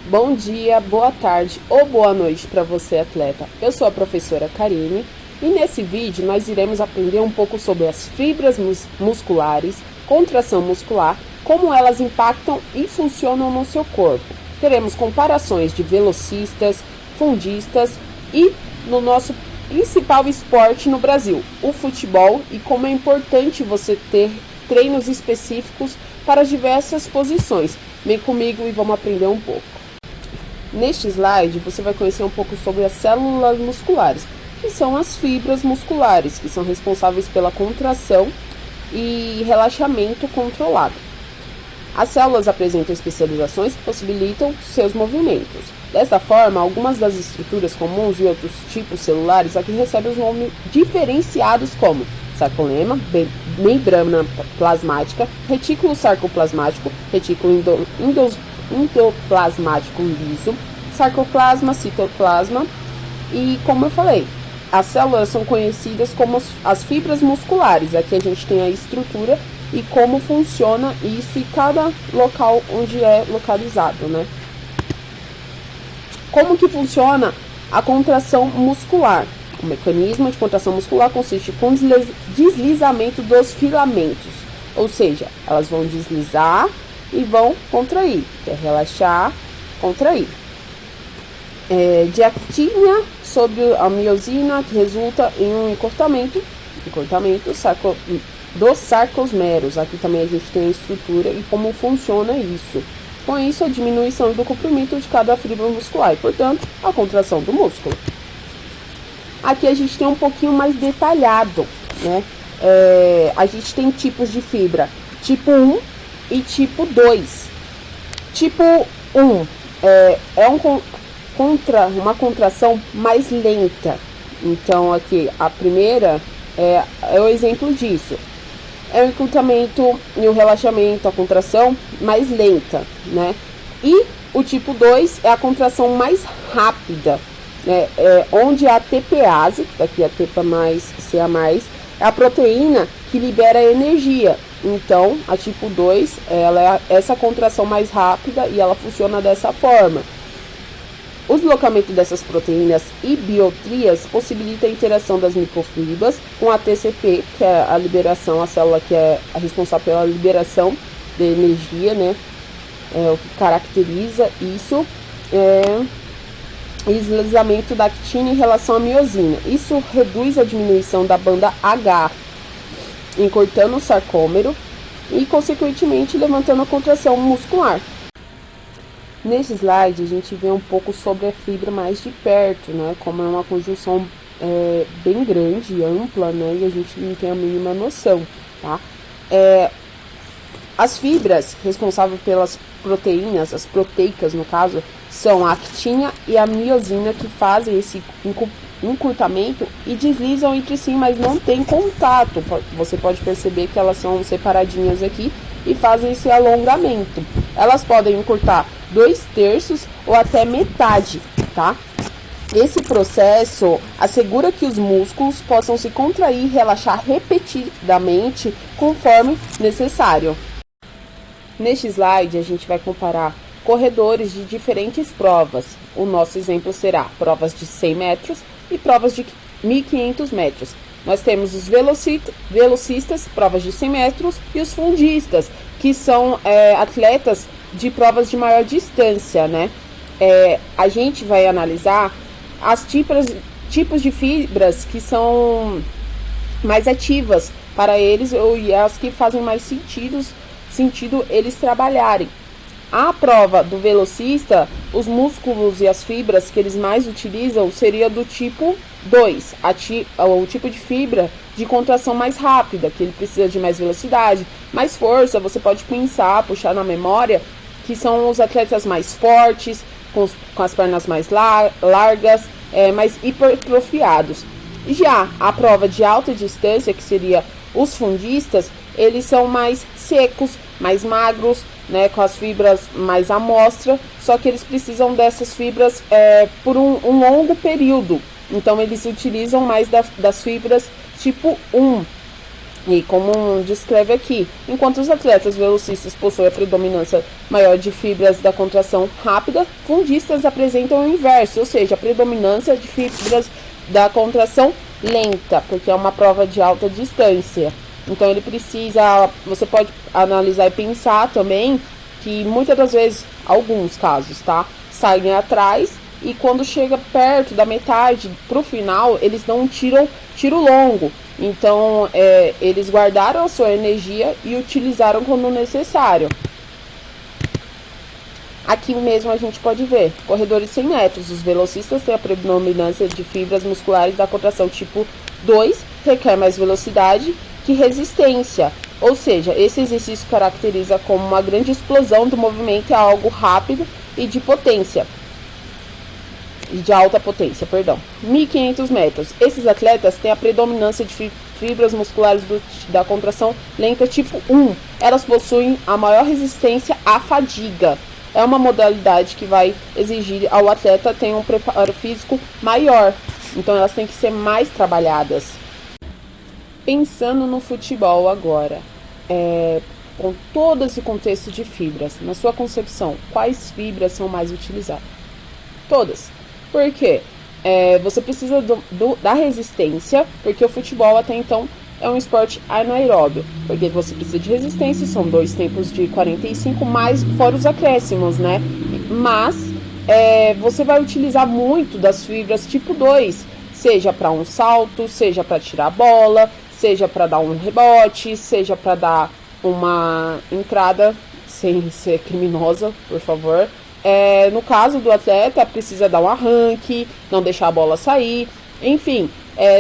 Bom dia, boa tarde ou boa noite para você, atleta. Eu sou a professora Karine e nesse vídeo nós iremos aprender um pouco sobre as fibras musculares, contração muscular, como elas impactam e funcionam no seu corpo. Teremos comparações de velocistas, fundistas e no nosso principal esporte no Brasil, o futebol, e como é importante você ter treinos específicos para as diversas posições. Vem comigo e vamos aprender um pouco. Neste slide, você vai conhecer um pouco sobre as células musculares, que são as fibras musculares, que são responsáveis pela contração e relaxamento controlado. As células apresentam especializações que possibilitam seus movimentos. Desta forma, algumas das estruturas comuns e outros tipos celulares aqui recebem os nomes diferenciados como sarcolemma, membrana plasmática, retículo sarcoplasmático, retículo endoplasmático liso, sarcoplasma, citoplasma e, como eu falei, as células são conhecidas como as fibras musculares. Aqui a gente tem a estrutura e como funciona isso e cada local onde é localizado, né? Como que funciona a contração muscular? O mecanismo de contração muscular consiste com deslizamento dos filamentos, ou seja, elas vão deslizar e vão contrair, que é relaxar, contrair. De actina sobre a miosina, que resulta em um encurtamento dos sarcosmeros. Aqui também a gente tem a estrutura e como funciona isso. Com isso, a diminuição do comprimento de cada fibra muscular e, portanto, a contração do músculo. Aqui a gente tem um pouquinho mais detalhado, né? A gente tem tipos de fibra tipo 1 e tipo 2. Tipo 1 é uma contração mais lenta. Então, aqui, a primeira é o exemplo disso. É o encurtamento e o relaxamento, a contração mais lenta, né? E o tipo 2 é a contração mais rápida, né? Onde a TPase, que daqui a TPA mais, CA mais, é a proteína que libera energia. Então, a tipo 2, ela é essa contração mais rápida e ela funciona dessa forma. O deslocamento dessas proteínas e biotrias possibilita a interação das microfibras com a TCP, que é a liberação, a célula que é a responsável pela liberação de energia, né? O que caracteriza isso o deslizamento da actina em relação à miosina. Isso reduz a diminuição da banda H, encurtando o sarcômero e, consequentemente, levantando a contração muscular. Nesse slide, a gente vê um pouco sobre a fibra mais de perto, né? Como é uma conjunção bem grande e ampla, né? E a gente não tem a mínima noção, tá? As fibras responsáveis pelas proteínas, as proteicas no caso, são a actina e a miosina, que fazem esse encurtamento e deslizam entre si, mas não tem contato. Você pode perceber que elas são separadinhas aqui e fazem esse alongamento. Elas podem encurtar 2/3 ou até metade, tá? Esse processo assegura que os músculos possam se contrair e relaxar repetidamente conforme necessário. Neste slide, a gente vai comparar corredores de diferentes provas. O nosso exemplo será provas de 100 metros e provas de 1.500 metros. Nós temos os velocistas, provas de 100 metros, e os fundistas, que são atletas de provas de maior distância, né? A gente vai analisar as tipos de fibras que são mais ativas para eles e as que fazem mais sentido eles trabalharem. A prova do velocista, os músculos e as fibras que eles mais utilizam seria do tipo 2, o tipo de fibra de contração mais rápida, que ele precisa de mais velocidade, mais força. Você pode puxar na memória, que são os atletas mais fortes, com as pernas mais largas, mais hipertrofiados. Já a prova de alta distância, que seria os fundistas, eles são mais secos, mais magros, né, com as fibras mais à mostra, só que eles precisam dessas fibras por um longo período. Então, eles utilizam mais das fibras tipo 1. E como descreve aqui, enquanto os atletas velocistas possuem a predominância maior de fibras da contração rápida, fundistas apresentam o inverso, ou seja, a predominância de fibras da contração lenta, porque é uma prova de alta distância. Então ele precisa, você pode analisar e pensar também que muitas das vezes, alguns casos, tá, saem atrás e quando chega perto da metade pro final, eles dão um tiro longo. Então, eles guardaram a sua energia e utilizaram quando necessário. Aqui mesmo a gente pode ver, corredores 100 metros, os velocistas têm a predominância de fibras musculares da contração tipo 2, requer mais velocidade que resistência. Ou seja, esse exercício caracteriza como uma grande explosão do movimento, é algo rápido e de potência. De alta potência, perdão. 1.500 metros. Esses atletas têm a predominância de fibras musculares da contração lenta tipo 1. Elas possuem a maior resistência à fadiga. É uma modalidade que vai exigir ao atleta ter um preparo físico maior. Então elas têm que ser mais trabalhadas. Pensando no futebol agora, com todo esse contexto de fibras, na sua concepção, quais fibras são mais utilizadas? Todas. Por quê? Você precisa da resistência, porque o futebol até então é um esporte anaeróbio, porque você precisa de resistência, são 2 tempos de 45, mais fora os acréscimos, né? Mas você vai utilizar muito das fibras tipo 2, seja para um salto, seja para tirar a bola, seja para dar um rebote, seja para dar uma entrada, sem ser criminosa, por favor. No caso do atleta, precisa dar um arranque, não deixar a bola sair, enfim,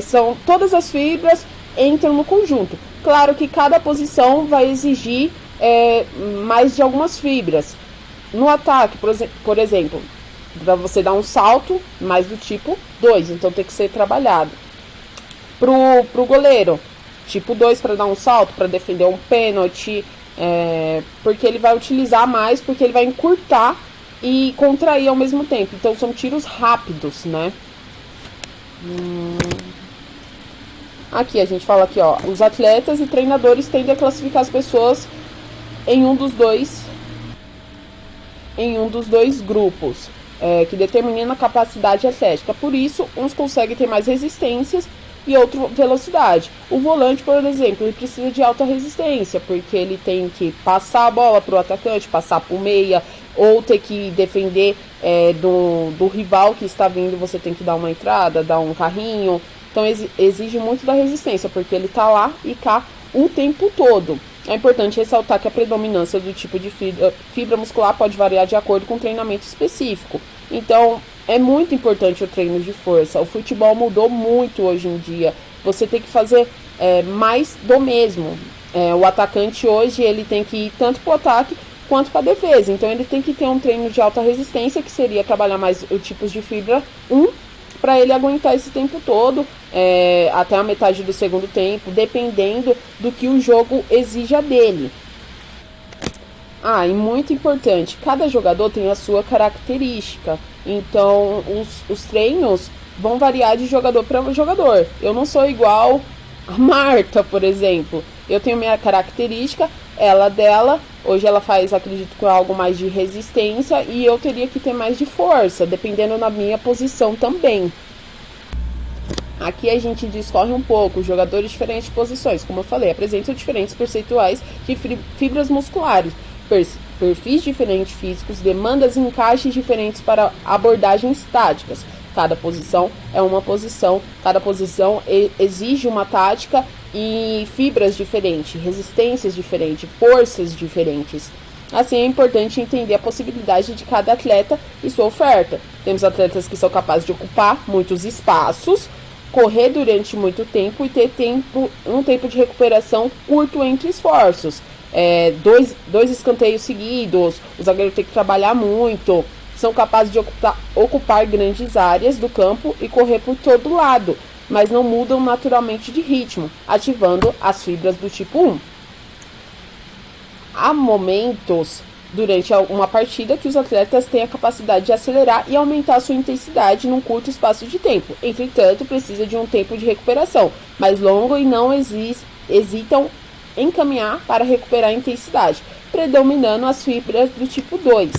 são todas as fibras entram no conjunto. Claro que cada posição vai exigir mais de algumas fibras. No ataque, por exemplo, para você dar um salto, mais do tipo 2, então tem que ser trabalhado. Pro goleiro, tipo 2 para dar um salto, para defender um pênalti, porque ele vai utilizar mais, porque ele vai encurtar e contrair ao mesmo tempo. Então são tiros rápidos, né? Aqui a gente fala aqui, ó, os atletas e treinadores tendem a classificar as pessoas em um dos dois grupos, que determinam a capacidade atlética. Por isso, uns conseguem ter mais resistências e outro velocidade. O volante, por exemplo, ele precisa de alta resistência, porque ele tem que passar a bola para o atacante, passar para o meia, ou ter que defender do rival que está vindo, você tem que dar uma entrada, dar um carrinho. Então exige muito da resistência, porque ele está lá e cá o tempo todo. É importante ressaltar que a predominância do tipo de fibra muscular pode variar de acordo com o treinamento específico. Então, é muito importante o treino de força. O futebol mudou muito hoje em dia. Você tem que fazer mais do mesmo. O atacante hoje, ele tem que ir tanto para o ataque quanto para a defesa. Então, ele tem que ter um treino de alta resistência, que seria trabalhar mais o tipo de fibra 1, para ele aguentar esse tempo todo, até a metade do segundo tempo, dependendo do que o jogo exija dele. E muito importante, cada jogador tem a sua característica, então os treinos vão variar de jogador para jogador. Eu não sou igual a Marta, por exemplo. Eu tenho minha característica, ela dela. Hoje ela faz, acredito que algo mais de resistência, e eu teria que ter mais de força, dependendo da minha posição também. Aqui a gente discorre um pouco. Os jogadores de diferentes posições, como eu falei, apresentam diferentes percentuais de fibras musculares, perfis diferentes físicos, demandas e encaixes diferentes para abordagens táticas. Cada posição é uma posição, cada posição exige uma tática e fibras diferentes, resistências diferentes, forças diferentes. Assim, é importante entender a possibilidade de cada atleta e sua oferta. Temos atletas que são capazes de ocupar muitos espaços, correr durante muito tempo e ter um tempo de recuperação curto entre esforços. Dois escanteios seguidos, o zagueiro tem que trabalhar muito. São capazes de ocupar grandes áreas do campo e correr por todo lado, mas não mudam naturalmente de ritmo, ativando as fibras do tipo 1. Há momentos durante uma partida que os atletas têm a capacidade de acelerar e aumentar a sua intensidade num curto espaço de tempo. Entretanto, precisa de um tempo de recuperação mais longo e não hesitam em caminhar para recuperar a intensidade, predominando as fibras do tipo 2.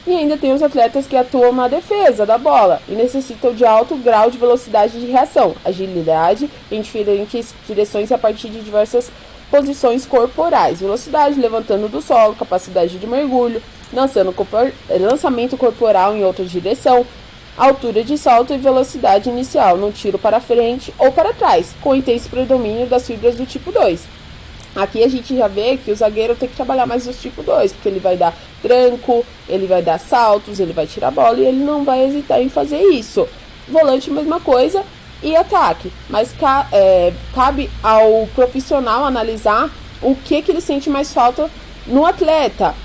E ainda tem os atletas que atuam na defesa da bola e necessitam de alto grau de velocidade de reação, agilidade em diferentes direções a partir de diversas posições corporais, velocidade levantando do solo, capacidade de mergulho, lançamento corporal em outra direção, altura de salto e velocidade inicial no tiro para frente ou para trás, com intenso predomínio das fibras do tipo 2. Aqui a gente já vê que o zagueiro tem que trabalhar mais os tipo 2, porque ele vai dar tranco, ele vai dar saltos, ele vai tirar a bola e ele não vai hesitar em fazer isso. Volante, mesma coisa, e ataque. Mas cabe ao profissional analisar o que ele sente mais falta no atleta,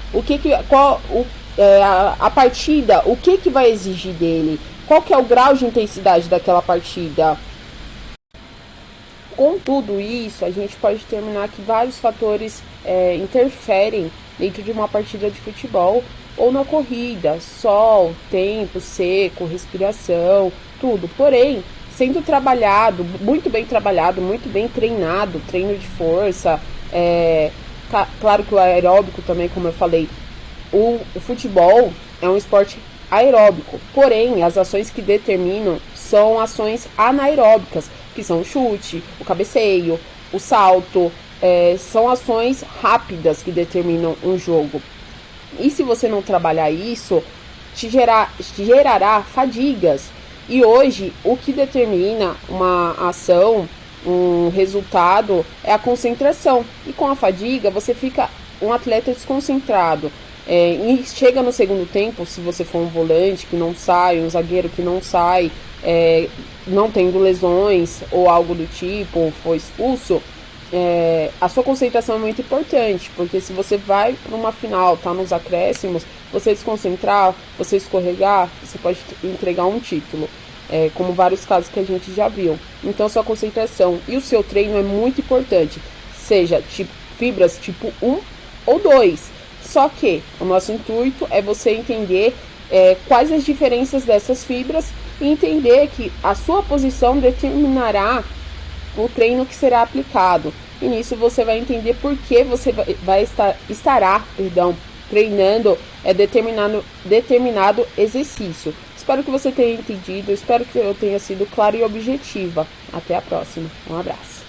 a partida, o que vai exigir dele, qual que é o grau de intensidade daquela partida. Com tudo isso, a gente pode determinar que vários fatores interferem dentro de uma partida de futebol ou na corrida: sol, tempo, seco, respiração, tudo. Porém, sendo trabalhado, muito bem treinado, treino de força, claro que o aeróbico também, como eu falei, o futebol é um esporte aeróbico, porém as ações que determinam são ações anaeróbicas, que são o chute, o cabeceio, o salto, são ações rápidas que determinam um jogo. E se você não trabalhar isso, te gerará fadigas. E hoje, o que determina uma ação, um resultado, é a concentração. E com a fadiga, você fica um atleta desconcentrado. E chega no segundo tempo, se você for um volante que não sai, um zagueiro que não sai, não tendo lesões ou algo do tipo, ou foi expulso, a sua concentração é muito importante, porque se você vai para uma final, tá nos acréscimos, você desconcentrar, você escorregar, você pode entregar um título, como vários casos que a gente já viu. Então sua concentração e o seu treino é muito importante, seja fibras tipo 1 ou 2. Só que o nosso intuito é você entender quais as diferenças dessas fibras e entender que a sua posição determinará o treino que será aplicado. E nisso você vai entender por que você estará treinando determinado exercício. Espero que você tenha entendido, espero que eu tenha sido clara e objetiva. Até a próxima. Um abraço.